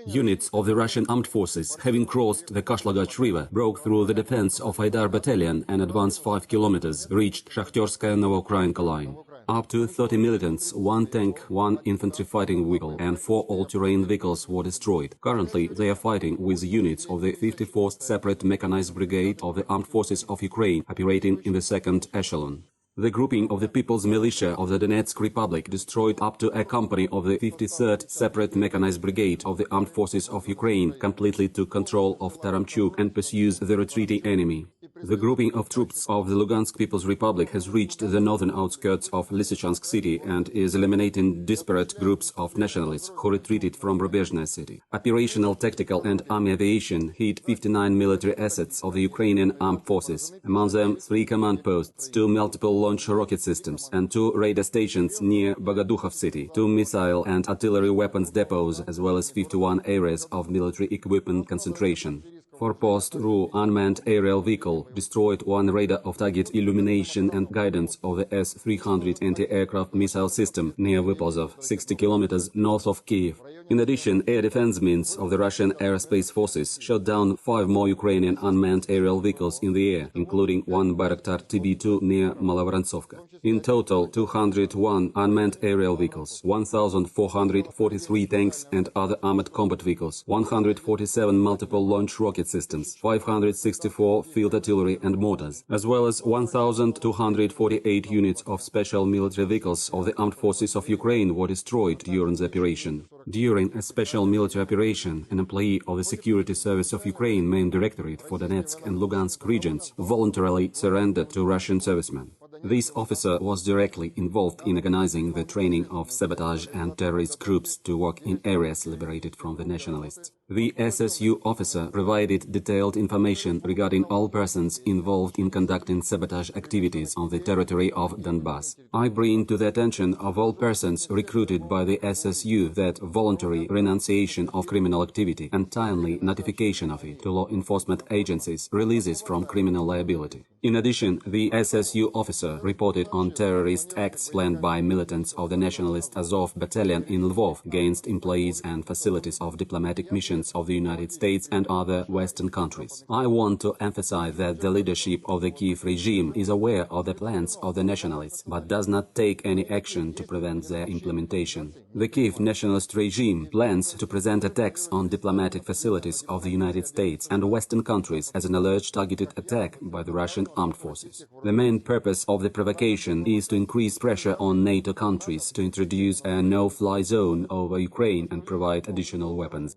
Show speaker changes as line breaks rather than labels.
Units of the Russian Armed Forces, having crossed the Kashlagach River, broke through the defense of Aidar battalion and advanced 5 kilometers, reached Shakhterskaya Novoukrainka line. Up to 30 militants, 1 tank, 1 infantry fighting vehicle and 4 all-terrain vehicles were destroyed. Currently, they are fighting with units of the 54th Separate Mechanized Brigade of the Armed Forces of Ukraine, operating in the second echelon. The grouping of the People's Militia of the Donetsk Republic destroyed up to a company of the 53rd Separate Mechanized Brigade of the Armed Forces of Ukraine, completely took control of Taramchuk and pursues the retreating enemy. The grouping of troops of the Lugansk People's Republic has reached the northern outskirts of Lysychansk city and is eliminating disparate groups of nationalists who retreated from Rubezhne city. Operational, tactical and army aviation hit 59 military assets of the Ukrainian Armed Forces, among them 3 command posts, 2 multiple launch rocket systems and 2 radar stations near Bogodukhov city, 2 missile and artillery weapons depots, as well as 51 areas of military equipment concentration. Forpost RU unmanned aerial vehicle destroyed 1 radar of target illumination and guidance of the S-300 anti-aircraft missile system near Vypolzov, 60 kilometers north of Kiev. In addition, air defense means of the Russian Aerospace Forces shot down 5 more Ukrainian unmanned aerial vehicles in the air, including 1 Bayraktar TB2 near Malovorontsovka. In total, 201 unmanned aerial vehicles, 1,443 tanks and other armored combat vehicles, 147 multiple launch rocket systems, 564 field artillery and mortars, as well as 1,248 units of special military vehicles of the Armed Forces of Ukraine were destroyed during the operation. During a special military operation, an employee of the Security Service of Ukraine Main Directorate for Donetsk and Lugansk regions voluntarily surrendered to Russian servicemen. This officer was directly involved in organizing the training of sabotage and terrorist groups to work in areas liberated from the nationalists. The SSU officer provided detailed information regarding all persons involved in conducting sabotage activities on the territory of Donbass. I bring to the attention of all persons recruited by the SSU that voluntary renunciation of criminal activity and timely notification of it to law enforcement agencies releases from criminal liability. In addition, the SSU officer reported on terrorist acts planned by militants of the nationalist Azov battalion in Lvov against employees and facilities of diplomatic missions of the United States and other Western countries. I want to emphasize that the leadership of the Kiev regime is aware of the plans of the nationalists, but does not take any action to prevent their implementation. The Kiev nationalist regime plans to present attacks on diplomatic facilities of the United States and Western countries as an alleged targeted attack by the Russian Armed Forces. The main purpose of the provocation is to increase pressure on NATO countries to introduce a no-fly zone over Ukraine and provide additional weapons.